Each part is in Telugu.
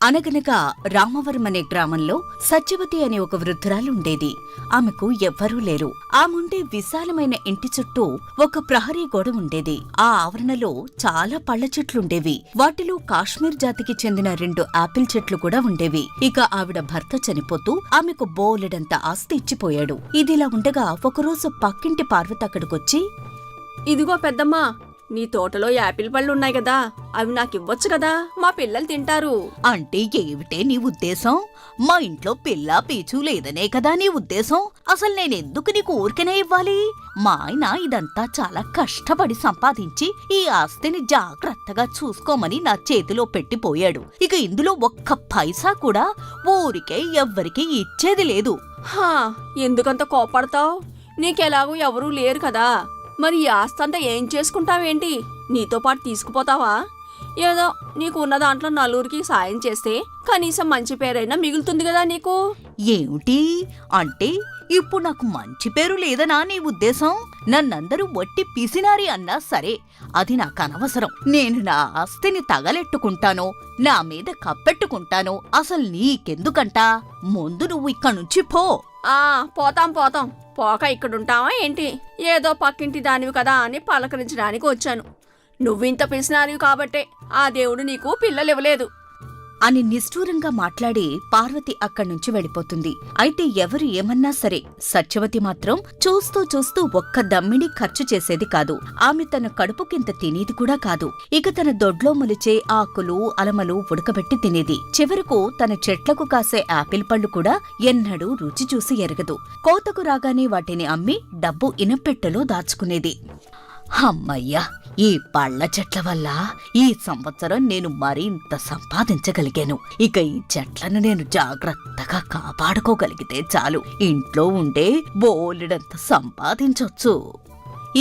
అనగనగా రామవరం అనే గ్రామంలో సత్యవతి అనే ఒక వృద్ధురాలుండేది. ఆమెకు ఎవ్వరూ లేరు. ఆముండే విశాలమైన ఇంటి చుట్టూ ఒక ప్రహరీ గోడ ఉండేది. ఆ ఆవరణలో చాలా పళ్ల చెట్లుండేవి. వాటిలో కాశ్మీర్ జాతికి చెందిన 2 ఆపిల్ చెట్లు కూడా ఉండేవి. ఇక ఆవిడ భర్త చనిపోతూ ఆమెకు బోలెడంత ఆస్తి ఇచ్చిపోయాడు. ఇదిలా ఉండగా ఒకరోజు పక్కింటి పార్వతి అక్కడికొచ్చి, ఇదిగో పెద్దమ్మా, నీ తోటలో యాపిల్ పళ్ళున్నాయి కదా, అవి నాకివ్వచ్చు కదా, మా పిల్లలు తింటారు. అంటే ఏమిటే నీ ఉద్దేశం? మా ఇంట్లో పిల్లా పీచు లేదనే కదా నీ ఉద్దేశం? అసలు నేనెందుకు నీకు ఊరికనే ఇవ్వాలి? మా ఆయన ఇదంతా చాలా కష్టపడి సంపాదించి ఈ ఆస్తిని జాగ్రత్తగా చూసుకోమని నా చేతిలో పెట్టిపోయాడు. ఇక ఇందులో ఒక్క పైసా కూడా ఊరికే ఎవ్వరికీ ఇచ్చేది లేదు. హా, ఎందుకంత కోపడతావు? నీకెలాగూ ఎవరూ లేరు కదా, మరి ఈ ఆస్తంతా ఏం చేసుకుంటావేంటి? నీతో పాటు తీసుకుపోతావా? ఏదో నీకు ఉన్న దాంట్లో నలుగురికి సాయం చేస్తే కనీసం మంచి పేరైనా మిగులుతుంది కదా నీకు. ఏమిటి అంటే ఇప్పుడు నాకు మంచి పేరు లేదనా నీ ఉద్దేశం? నన్నందరూ వట్టి పిసినారి అన్నా సరే, అది నాకనవసరం. నేను నా ఆస్తిని తగలెట్టుకుంటానో, నా మీద కప్పెట్టుకుంటానో అసలు నీకెందుకంటా? ముందు నువ్వు ఇక్కడ్నుంచి పో. పోతాం పోక ఇక్కడుంటావా ఏంటి? ఏదో పక్కింటి దానివి కదా అని పలకరించడానికి వచ్చాను. నువ్వింత పిసినారివి కాబట్టే ఆ దేవుడు నీకు పిల్లలివ్వలేదు అని నిష్ఠూరంగా మాట్లాడి పార్వతి అక్కడ్నుంచి వెళ్ళిపోతుంది. అయితే ఎవరు ఏమన్నా సరే సత్యవతి మాత్రం చూస్తూ ఒక్క దమ్మిడి ఖర్చు చేసేది కాదు. ఆమె తన కడుపుకింత తినేది కూడా కాదు. ఇక తన దొడ్లో మొలిచే ఆకులు అలమలు ఉడకబెట్టి తినేది. చివరకు తన చెట్లకు కాసే ఆపిల్ పళ్ళు కూడా ఎన్నడూ రుచి చూసి ఎరగదు. కోతకు రాగానే వాటిని అమ్మి డబ్బు ఇనపెట్టెలో దాచుకునేది. అమ్మయ్యా, ఈ పళ్ల చెట్ల వల్ల ఈ సంవత్సరం నేను మరింత సంపాదించగలిగాను. ఇక ఈ చెట్లను నేను జాగ్రత్తగా కాపాడుకోగలిగితే చాలు, ఇంట్లో ఉండే బోలెడంత సంపాదించొచ్చు.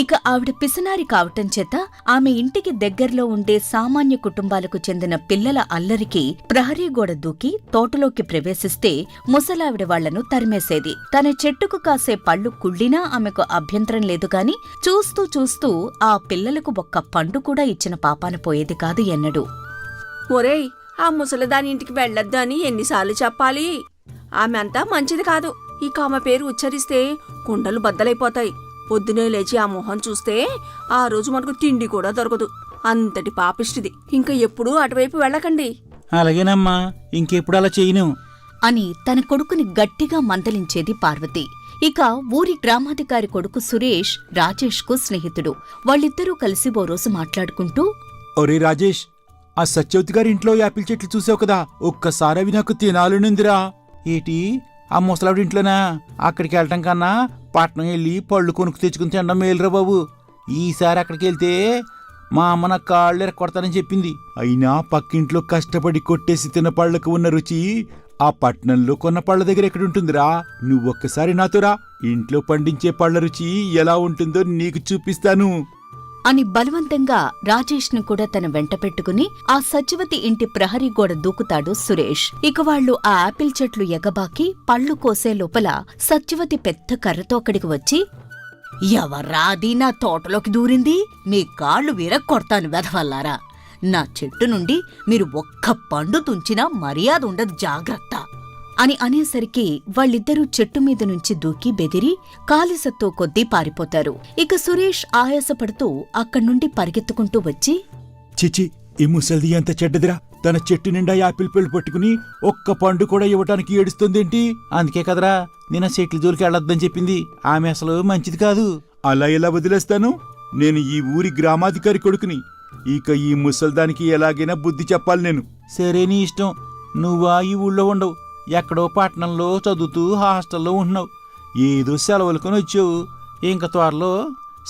ఇక ఆవిడ పిసినారి కావటం చేత ఆమె ఇంటికి దగ్గరలో ఉండే సామాన్య కుటుంబాలకు చెందిన పిల్లల అల్లరికి ప్రహరీ గోడ దూకి తోటలోకి ప్రవేశిస్తే ముసలావిడ వాళ్లను తరిమేసేది. తన చెట్టుకు కాసే పళ్ళు కుళ్ళినా ఆమెకు అభ్యంతరం లేదు కాని చూస్తూ ఆ పిల్లలకు ఒక్క పండు కూడా ఇచ్చిన పాపాన పోయేది కాదు ఎన్నడూ. ఒరేయ్, ఆ ముసలిదాని ఇంటికి వెళ్ళొద్దు అని ఎన్నిసార్లు చెప్పాలి? ఆమె అంతా మంచిది కాదు. ఇక ఆమె పేరు ఉచ్చరిస్తే కుండలు బద్దలైపోతాయి. పొద్దునే లేచి ఆ మొహం చూస్తే ఆ రోజు మనకు తిండి కూడా దొరకదు. అంతటి పాపిష్టిది. ఇంకా ఎప్పుడూ అటువైపు వెళ్ళకండి. అలాగేనమ్మా, ఇంకెప్పుడు అలా చేయను అని తన కొడుకుని గట్టిగా మందలించేది పార్వతి. ఇక ఊరి గ్రామాధికారి కొడుకు సురేష్ రాజేష్కు స్నేహితుడు. వాళ్ళిద్దరూ కలిసి ఓ రోజు మాట్లాడుకుంటూ, ఒరే రాజేష్, ఆ సత్యవతి గారి ఇంట్లో యాపిల్ చెట్లు చూసావు కదా, ఒక్కసారి అవి నాకు తినాలనుందిరా. ఏటి, ఆ ముసలావిడ ఇంట్లోనా? అక్కడికి వెళ్ళటం కన్నా పట్నం వెళ్ళి పళ్ళు కొనుక్కు తెచ్చుకుని తినడం మేలురా బాబు. ఈసారి అక్కడికి వెళ్తే మా అమ్మ నా కాళ్ళు ఎరక్కొడతానని చెప్పింది. అయినా పక్కింట్లో కష్టపడి కొట్టేసి తిన్న పళ్ళకు ఉన్న రుచి ఆ పట్నంలో కొన్న పళ్ళ దగ్గర ఎక్కడుంటుందిరా? నువ్వొక్కసారి నాతో రా, ఇంట్లో పండించే పళ్ళ రుచి ఎలా ఉంటుందో నీకు చూపిస్తాను అని బలవంతంగా రాజేష్ను కూడా తన వెంట పెట్టుకుని ఆ సత్యవతి ఇంటి ప్రహరీ గోడ దూకుతాడు సురేష్. ఇక వాళ్లు ఆ ఆపిల్ చెట్లు ఎగబాకి పళ్ళు కోసే లోపల సత్యవతి పెద్ద కర్రతో అక్కడికి వచ్చి, ఎవర్రా అది నా తోటలోకి దూరింది? మీ కాళ్ళు విరక్కొడతాను వెధవల్లారా. నా చెట్టు నుండి మీరు ఒక్క పండు తుంచినా మర్యాద ఉండదు, జాగ్రత్త అని అనేసరికి వాళ్ళిద్దరూ చెట్టు మీద నుంచి దూకి బెదిరి కాలిసత్తో కొద్దీ పారిపోతారు. ఇక సురేష్ ఆయాసపడుతూ అక్కడ్నుండి పరిగెత్తుకుంటూ వచ్చి, చిచి, ఈ ముసలిది ఎంత చెడ్డదిరా. తన చెట్టు నిండా యాపిల్ పళ్ళు పట్టుకుని ఒక్క పండు కూడా ఇవ్వటానికి ఏడుస్తుందేంటి? అందుకే కదరా నేను ఆ చెట్ల జోలికి వెళ్ళొద్దని చెప్పింది. ఆమె అసలు మంచిది కాదు. అలా ఎలా వదిలేస్తాను? నేను ఈ ఊరి గ్రామాధికారి కొడుకుని. ఇక ఈ ముసల్దానికి ఎలాగైనా బుద్ధి చెప్పాలి నేను. సరే, నీ ఇష్టం. నువ్వా ఈ ఊళ్ళో ఉండవు, ఎక్కడో పట్టణంలో చదువుతూ హాస్టల్లో ఉంటున్నావు. ఏదో సెలవులకొని వచ్చావు, ఇంక త్వరలో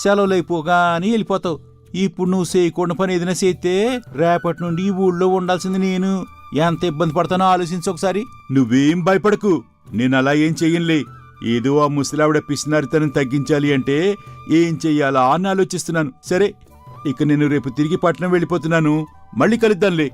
సెలవులు అయిపోగాని వెళ్ళిపోతావు. ఇప్పుడు నువ్వు చేయకూడని పని ఏదైనా చేస్తే రేపటి నుండి ఈ ఊళ్ళో ఉండాల్సింది నేను. ఎంత ఇబ్బంది పడతానో ఆలోచించు ఒకసారి. నువ్వేం భయపడకు, నేను అలా ఏం చెయ్యనులే. ఏదో ఆ ముసలావిడ పిసినారితనం తగ్గించాలి అంటే ఏం చెయ్యాలా అని ఆలోచిస్తున్నాను. సరే, ఇక నేను రేపు తిరిగి పట్నం వెళ్ళిపోతున్నాను, మళ్ళీ కలుద్దాంలే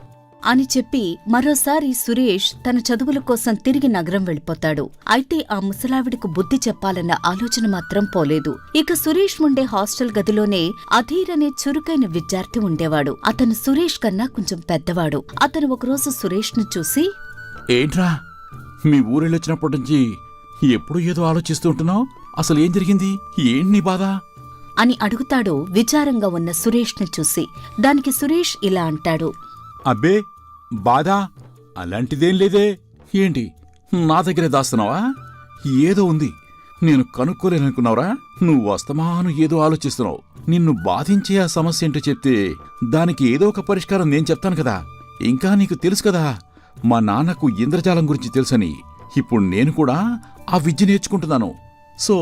అని చెప్పి మరోసారి సురేష్ తన చదువుల కోసం తిరిగి నగరం వెళ్ళిపోతాడు. అయితే ఆ ముసలావిడకు బుద్ధి చెప్పాలన్న ఆలోచన మాత్రం పోలేదు. ఇక సురేష్ ఉండే హాస్టల్ గదిలోనే అధీర్ అనే చురుకైన విద్యార్థి ఉండేవాడు. అతను సురేష్ కన్నా కొంచెం పెద్దవాడు. అతను ఒకరోజు సురేష్ ను చూసి, ఏంట్రా మీ ఊరెళ్ళొచ్చినప్పటి నుంచి ఎప్పుడు ఏదో ఆలోచిస్తూ ఉంటున్నావు? అసలు ఏం జరిగింది? ఏంటి నీ బాధ అని అడుగుతాడు విచారంగా ఉన్న సురేష్ ను చూసి. దానికి సురేష్ ఇలా అంటాడు, అబ్బే బాధ అలాంటిదేం లేదే. ఏంటి నా దగ్గరే దాస్తున్నావా? ఏదో ఉంది, నేను కనుక్కోలేననుకున్నావురా? నువ్వు అస్తమాను ఏదో ఆలోచిస్తున్నావు. నిన్ను బాధించే ఆ సమస్య ఏంటో చెప్తే దానికి ఏదో ఒక పరిష్కారం నేను చెప్తాను కదా. ఇంకా నీకు తెలుసు కదా మా నాన్నకు ఇంద్రజాలం గురించి తెలుసని. ఇప్పుడు నేను కూడా ఆ విద్య నేర్చుకుంటున్నాను. సో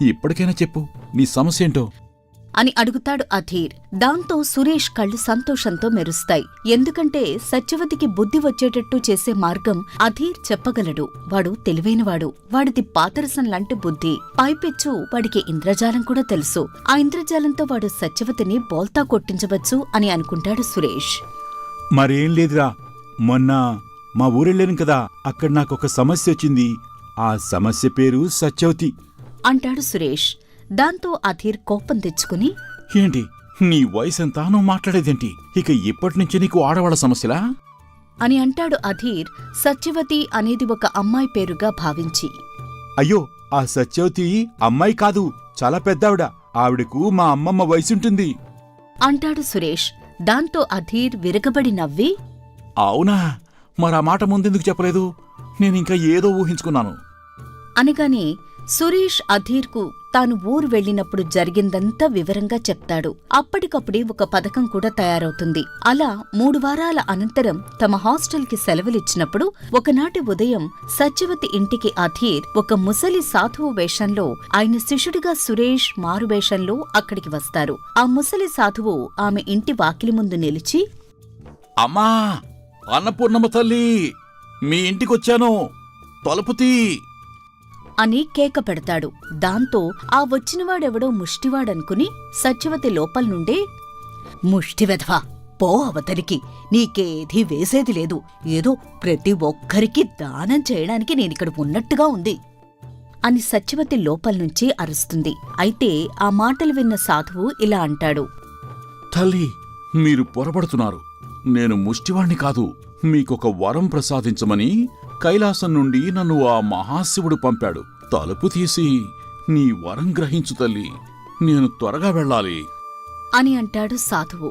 ఇప్పటికైనా చెప్పు నీ సమస్య ఏంటో అని అడుగుతాడు అధీర్. దాంతో సురేష్ కళ్ళు సంతోషంతో మెరుస్తాయి. ఎందుకంటే సత్యవతికి బుద్ధి వచ్చేటట్టు చేసే మార్గం అధీర్ చెప్పగలడు. వాడు తెలివైనవాడు. వాడిది పాతరసం లాంటి బుద్ధి. పైపెచ్చు వాడికి ఇంద్రజాలం కూడా తెలుసు. ఆ ఇంద్రజాలంతో వాడు సత్యవతిని బోల్తా కొట్టించవచ్చు అని అనుకుంటాడు సురేష్. మరేం లేదురా, మొన్న మా ఊరెళ్ళాను కదా, అక్కడ నాకొక సమస్య వచ్చింది. ఆ సమస్య పేరు సత్యవతి అంటాడు సురేష్. దాంతో అధీర్ కోపం తెచ్చుకుని, ఏంటి నీ వయసెంతా నువ్వు మాట్లాడేదేంటి? ఇక ఇప్పటినుంచి నీకు ఆడవాళ్ళ సమస్యలా అని అంటాడు అధీర్ సత్యవతి అనేది ఒక అమ్మాయి పేరుగా భావించి. అయ్యో ఆ సత్యవతి అమ్మాయి కాదు, చాలా పెద్దావిడ. ఆవిడకు మా అమ్మమ్మ వయసుంటుంది అంటాడు సురేష్. దాంతో అధీర్ విరగబడి నవ్వి, అవునా, మరా మాట ముందెందుకు చెప్పలేదు? నేనింకా ఏదో ఊహించుకున్నాను అనగానే సురేష్ అధీర్కు తాను ఊరు వెళ్లినప్పుడు జరిగిందంతా వివరంగా చెప్తాడు. అప్పటికప్పుడే ఒక పథకం కూడా తయారవుతుంది. అలా 3 వారాల అనంతరం తమ హాస్టల్కి సెలవులిచ్చినప్పుడు ఒకనాటి ఉదయం సత్యవతి ఇంటికి అధీర్ ఒక ముసలి సాధువు వేషంలో, ఆయన శిష్యుడిగా సురేష్ మారువేషంలో అక్కడికి వస్తారు. ఆ ముసలి సాధువు ఆమె ఇంటి వాకిలి ముందు నిలిచి, అమ్మా అన్నపూర్ణమ్మ తల్లి, మీ ఇంటికొచ్చాను, తలుపు తీ అని కేక పెడతాడు. దాంతో ఆ వచ్చినవాడెవడో ముష్టివాడనుకుని సత్యవతి లోపల్నుండే, ముష్టివెధవా, పో అవతలికి, నీకేదీ వేసేది లేదు. ఏదో ప్రతి ఒక్కరికి దానం చేయడానికి నేనిక్కడ ఉన్నట్టుగా ఉంది అని సత్యవతి లోపల్నుంచి అరుస్తుంది. అయితే ఆ మాటలు విన్న సాధువు ఇలా అంటాడు, తల్లి మీరు పొరబడుతున్నారు. నేను ముష్టివాణ్ణి కాదు. మీకొక వరం ప్రసాదించమని కైలాసం నుండి నన్ను ఆ మహాశివుడు పంపాడు. తలుపు తీసి నీ వరం గ్రహించు తల్లి, నేను త్వరగా వెళ్ళాలి అని అంటాడు సాధువు.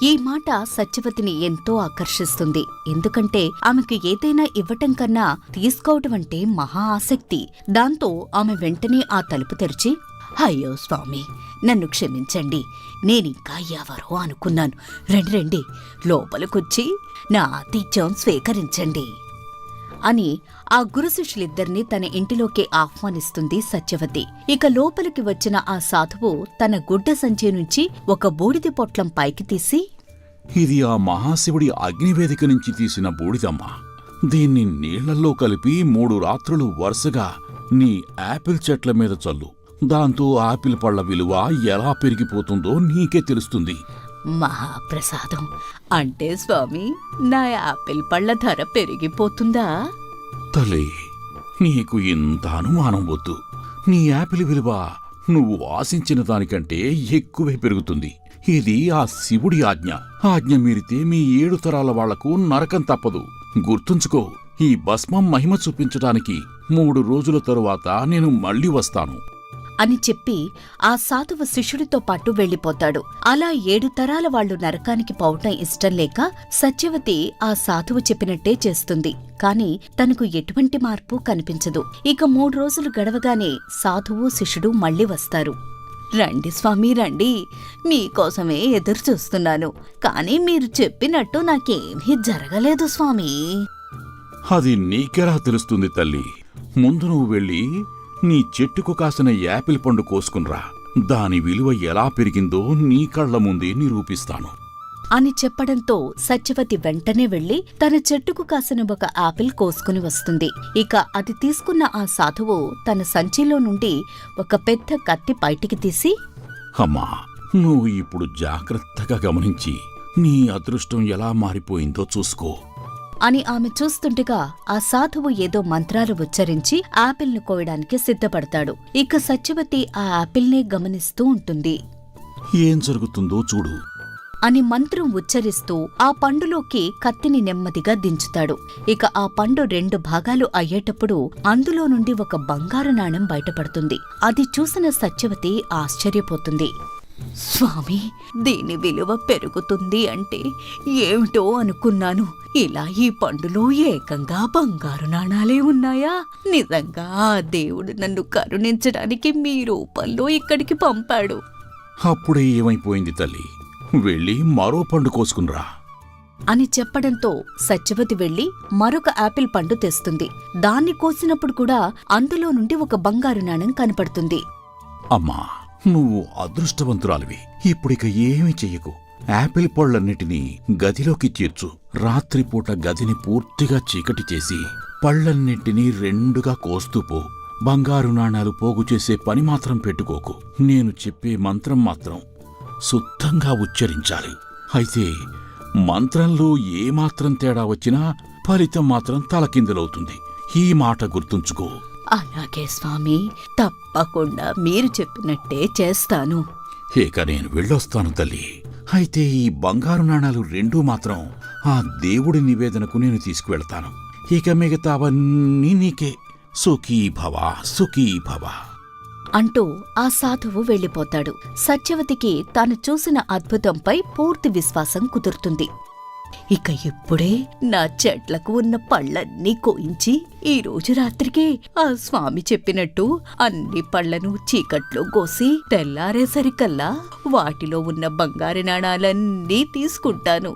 ఈ మాట సత్యవతిని ఎంతో ఆకర్షిస్తుంది. ఎందుకంటే ఆమెకు ఏదైనా ఇవ్వటం కన్నా తీసుకోవటమంటే మహా ఆసక్తి. దాంతో ఆమె వెంటనే ఆ తలుపు తెరిచి, అయ్యో స్వామి, నన్ను క్షమించండి, నేనింకా ఎవరో అనుకున్నాను. రండి, లోపలికొచ్చి నా ఆతిథ్యం స్వీకరించండి అని ఆ గురుశిష్యులిద్దరినీ తన ఇంటిలోకి ఆహ్వానిస్తుంది సత్యవతి. ఇక లోపలికి వచ్చిన ఆ సాధువు తన గుడ్డ సంచి నుంచి ఒక బూడిద పొట్లం పైకి తీసి, ఇది ఆ మహాశివుడి అగ్నివేదిక నుంచి తీసిన బూడిదమ్మా. దీన్ని నీళ్లల్లో కలిపి 3 రాత్రులు వరుసగా నీ యాపిల్ చెట్ల మీద చల్లు. దాంతో ఆపిల్ పళ్ల విలువ ఎలా పెరిగిపోతుందో నీకే తెలుస్తుంది. మహాప్రసాదం అంటే స్వామి, నా యాపిల్ పళ్ల ధర పెరిగిపోతుందా? తల్లి, నీకు ఇంత అనుమానం వద్దు. నీ యాపిల్ విలువ నువ్వు ఆశించిన దానికంటే ఎక్కువే పెరుగుతుంది. ఇది ఆ శివుడి ఆజ్ఞ. ఆజ్ఞ మీరితే మీ 7 తరాల వాళ్లకు నరకం తప్పదు. గుర్తుంచుకో, ఈ భస్మం మహిమ చూపించడానికి 3 రోజుల తరువాత నేను మళ్ళీ వస్తాను అని చెప్పి ఆ సాధువు శిష్యుడితో పాటు వెళ్లిపోతాడు. అలా 7 తరాల వాళ్లు నరకానికి పోవటం ఇష్టం లేక సత్యవతి ఆ సాధువు చెప్పినట్టే చేస్తుంది. కాని తనకు ఎటువంటి మార్పు కనిపించదు. ఇక 3 రోజులు గడవగానే సాధువు శిష్యుడు మళ్లీ వస్తారు. రండి స్వామి, రండి, మీకోసమే ఎదురు చూస్తున్నాను. కాని మీరు చెప్పినట్టు నాకేమీ జరగలేదు స్వామి. అది నీకెలా తెలుస్తుంది తల్లి? ముందు నువ్వు వెళ్ళి నీ చెట్టుకు కాసిన యాపిల్ పండు కోసుకున్రా. దాని విలువ ఎలా పెరిగిందో నీ కళ్ల ముందే నిరూపిస్తాను అని చెప్పడంతో సత్యవతి వెంటనే వెళ్లి తన చెట్టుకు కాసిన ఒక ఆపిల్ కోసుకుని వస్తుంది. ఇక అది తీసుకున్న ఆ సాధువు తన సంచిలో నుండి ఒక పెద్ద కత్తి బయటికి తీసి, అమ్మా, నువ్వు ఇప్పుడు జాగ్రత్తగా గమనించి నీ అదృష్టం ఎలా మారిపోయిందో చూసుకో అని ఆమె చూస్తుండగా ఆ సాధువు ఏదో మంత్రాలు ఉచ్చరించి ఆపిల్ను కోయడానికి సిద్ధపడతాడు. ఇక సత్యవతి ఆ ఆపిల్నే గమనిస్తూ ఉంటుంది. ఏం జరుగుతుందో చూడు అని మంత్రం ఉచ్చరిస్తూ ఆ పండులోకి కత్తిని నెమ్మదిగా దించుతాడు. ఇక ఆ పండు 2 భాగాలు అయ్యేటప్పుడు అందులో నుండి ఒక బంగారు నాణెం బయటపడుతుంది. అది చూసిన సత్యవతి ఆశ్చర్యపోతుంది. స్వామి, దీని విలువ పెరుగుతుంది అంటే ఏమిటో అనుకున్నాను. ఇలా ఈ పండులో ఏకంగా బంగారు నాణాలే ఉన్నాయా? నిజంగా ఆ దేవుడు నన్ను కరుణించడానికి మీ రూపంలో ఇక్కడికి పంపాడు. అప్పుడే ఏమైపోయింది తల్లి, వెళ్ళి మరో పండు కోసుకునిరా అని చెప్పడంతో సత్యవతి వెళ్లి మరొక ఆపిల్ పండు తెస్తుంది. దాన్ని కోసినప్పుడు కూడా అందులో నుండి ఒక బంగారు నాణెం కనపడుతుంది. అమ్మా, నువ్వు అదృష్టవంతురాలివి. ఇప్పుడిక ఏమీ చెయ్యకు. యాపిల్ పళ్ళన్నిటినీ గదిలోకి చేర్చు. రాత్రిపూట గదిని పూర్తిగా చీకటి చేసి పళ్ళన్నింటినీ 2గా కోస్తూ పో. బంగారు నాణాలు పోగు చేసే పని మాత్రం పెట్టుకోకు. నేను చెప్పే మంత్రం మాత్రం శుద్ధంగా ఉచ్చరించాలి. అయితే మంత్రంలో ఏమాత్రం తేడా వచ్చినా ఫలితం మాత్రం తలకిందులవుతుంది. ఈ మాట గుర్తుంచుకో. అలాగే స్వామి, తప్పకుండా మీరు చెప్పినట్టే చేస్తాను. ఇక నేను వెళ్ళొస్తాను తల్లి. అయితే ఈ బంగారు నాణాలు 2 మాత్రం ఆ దేవుడి నివేదనకు నేను తీసుకువెళ్తాను. ఇక మిగతావన్నీ నీకే. సుఖీ భవ, సుఖీ భవ అంటూ ఆ సాధువు వెళ్ళిపోతాడు. సత్యవతికి తాను చూసిన అద్భుతంపై పూర్తి విశ్వాసం కుదురుతుంది. ఇక ఇప్పుడే నా చెట్లకు ఉన్న పళ్ళన్నీ కోయించి ఈ రోజు రాత్రికే ఆ స్వామి చెప్పినట్టు అన్ని పళ్లను చీకట్లో కోసి తెల్లారేసరికల్లా వాటిలో ఉన్న బంగారు నాణాలన్నీ తీసుకుంటాను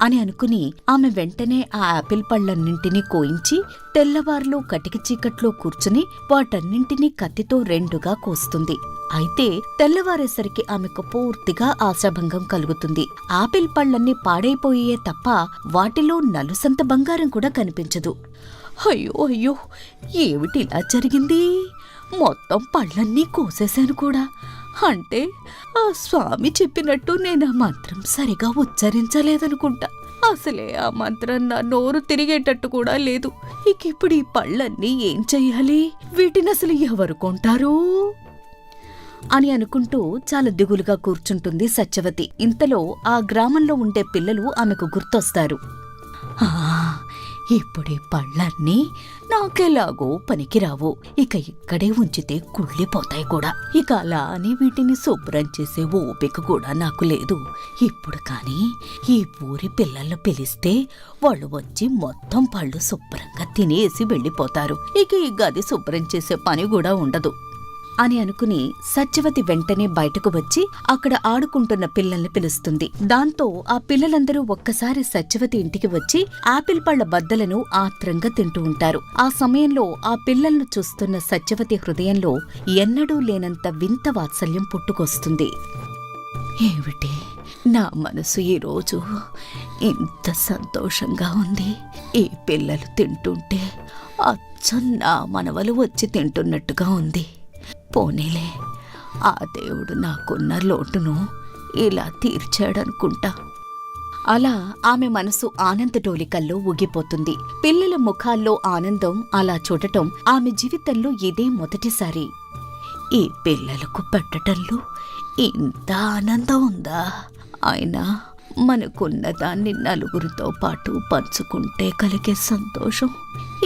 అని అనుకుని ఆమె వెంటనే ఆ ఆపిల్ పళ్ళన్నింటినీ కోయించి తెల్లవారులో కటిక చీకట్లో కూర్చుని వాటన్నింటినీ కత్తితో 2గా కోస్తుంది. అయితే తెల్లవారేసరికి ఆమెకు పూర్తిగా ఆశాభంగం కలుగుతుంది. ఆపిల్ పళ్ళన్నీ పాడైపోయే తప్ప వాటిలో నలుసంత బంగారం కూడా కనిపించదు. అయ్యో అయ్యో, ఏమిటిలా జరిగింది? మొత్తం పళ్ళన్నీ కోసేశాను కూడా. అంటే ఆ స్వామి చెప్పినట్టు నేను ఆ మంత్రం సరిగా ఉచ్చరించలేదనుకుంటా. అసలే ఆ మంత్రం నా నోరు తిరిగేటట్టు కూడా లేదు. ఇక ఇప్పుడు ఈ పళ్ళన్నీ ఏం చెయ్యాలి? వీటిని అసలు ఎవరు కొంటారు అని అనుకుంటూ చాలా దిగులుగా కూర్చుంటుంది సత్యవతి. ఇంతలో ఆ గ్రామంలో ఉండే పిల్లలు ఆమెకు గుర్తొస్తారు. ఇప్పుడీ పళ్ళన్నీ నాకెలాగో పనికిరావు. ఇక ఇక్కడే ఉంచితే కుళ్ళిపోతాయి కూడా. ఇక అలా అని వీటిని శుభ్రం చేసే ఓపిక కూడా నాకు లేదు. ఇప్పుడు కానీ ఈ ఊరి పిల్లలను పిలిస్తే వాళ్ళు వచ్చి మొత్తం పళ్ళు శుభ్రంగా తినేసి వెళ్ళిపోతారు. ఇక ఈ గది శుభ్రం చేసే పని కూడా ఉండదు అని అనుకుని సత్యవతి వెంటనే బయటకు వచ్చి అక్కడ ఆడుకుంటున్న పిల్లల్ని పిలుస్తుంది. దాంతో ఆ పిల్లలందరూ ఒక్కసారి సత్యవతి ఇంటికి వచ్చి ఆపిల్ పళ్ల బద్దలను ఆత్రంగా తింటూ ఉంటారు. ఆ సమయంలో ఆ పిల్లలను చూస్తున్న సత్యవతి హృదయంలో ఎన్నడూ లేనంత వింత వాత్సల్యం పుట్టుకొస్తుంది. ఏమిటి నా మనసు ఈరోజు ఇంత సంతోషంగా ఉంది? ఈ పిల్లలు తింటుంటే అచ్చం నా మనవలు వచ్చి తింటున్నట్టుగా ఉంది. పోనీలే, ఆ దేవుడు నాకున్న లోటును ఇలా తీర్చాడనుకుంటా. అలా ఆమె మనసు ఆనందడోలికల్లో ఊగిపోతుంది. పిల్లల ముఖాల్లో ఆనందం అలా చూడటం ఆమె జీవితంలో ఇదే మొదటిసారి. ఈ పిల్లలకు పెట్టటంలో ఇంత ఆనందం ఉందా? అయినా మనకున్న దాన్ని నలుగురితో పాటు పంచుకుంటే కలిగే సంతోషం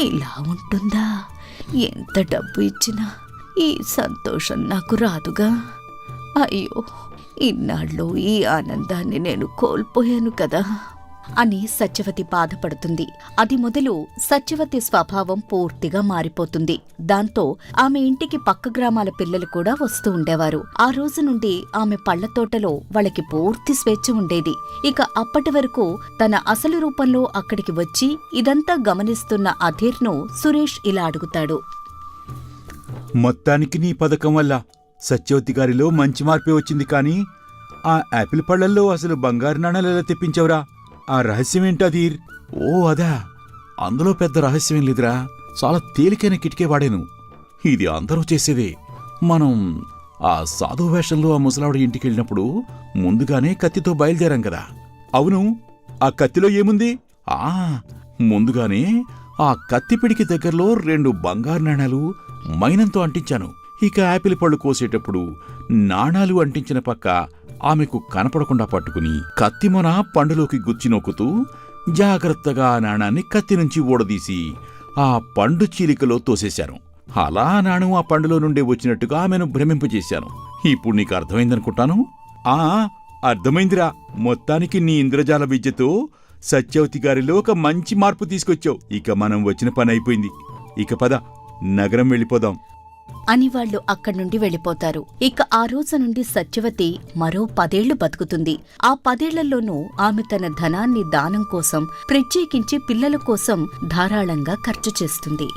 ఇలా ఉంటుందా? ఎంత డబ్బు ఇచ్చినా ఈ సంతోషం నాకు రాదుగా. అయ్యో, ఇన్నాళ్ళు ఈ ఆనందాన్ని నేను కోల్పోయాను కదా అని సత్యవతి బాధపడుతుంది. అది మొదలు సత్యవతి స్వభావం పూర్తిగా మారిపోతుంది. దాంతో ఆమె ఇంటికి పక్క గ్రామాల పిల్లలు కూడా వస్తూ ఉండేవారు. ఆ రోజు నుండి ఆమె పళ్ల తోటలో వాళ్ళకి పూర్తి స్వేచ్ఛ ఉండేది. ఇక అప్పటి వరకు తన అసలు రూపంలో అక్కడికి వచ్చి ఇదంతా గమనిస్తున్న అధీర్ను సురేష్ ఇలా అడుగుతాడు. మొత్తానికి నీ పథకం వల్ల సత్యవతి గారిలో మంచి మార్పే వచ్చింది. కానీ ఆ యాపిల్ పళ్లల్లో అసలు బంగారు నాణాలు ఎలా తెప్పించవరా? ఆ రహస్యమేంటి అధీర్? ఓ అదా, అందులో పెద్ద రహస్యమేం లేదురా. చాలా తేలికైన కిటికే వాడాను. ఇది అందరూ చేసేదే. మనం ఆ సాధు వేషంలో ఆ ముసలావిడ ఇంటికెళ్ళినప్పుడు ముందుగానే కత్తితో బయలుదేరాం కదా. అవును, ఆ కత్తిలో ఏముంది? ముందుగానే ఆ కత్తిపిడికి దగ్గరలో 2 బంగారు నాణాలు మైనంతో అంటించాను. ఇక యాపిల్ పళ్ళు కోసేటప్పుడు నాణాలు అంటించిన పక్క ఆమెకు కనపడకుండా పట్టుకుని కత్తిమొన పండులోకి గుచ్చి నొక్కుతూ జాగ్రత్తగా ఆ నాణాన్ని కత్తి నుంచి ఊడదీసి ఆ పండు చీలికలో తోసేశాను. అలా నాణం ఆ పండులో నుండే వచ్చినట్టుగా ఆమెను భ్రమింపజేశాను. ఇప్పుడు నీకు అర్థమైందనుకుంటాను. అర్థమైందిరా. మొత్తానికి నీ ఇంద్రజాల విద్యతో సత్యవతి గారిలో ఒక మంచి మార్పు తీసుకొచ్చావు. ఇక మనం వచ్చిన పని అయిపోయింది. ఇక పద, నగరం వెళ్ళిపోదాం అని వాళ్ళు అక్కడ్నుండి వెళ్ళిపోతారు. ఇక ఆ రోజు నుండి సత్యవతి మరో 10 ఏళ్లు బతుకుతుంది. ఆ 10 ఏళ్లలోనూ ఆమె తన ధనాన్ని దానం కోసం, ప్రత్యేకించి పిల్లల కోసం ధారాళంగా ఖర్చు చేస్తుంది.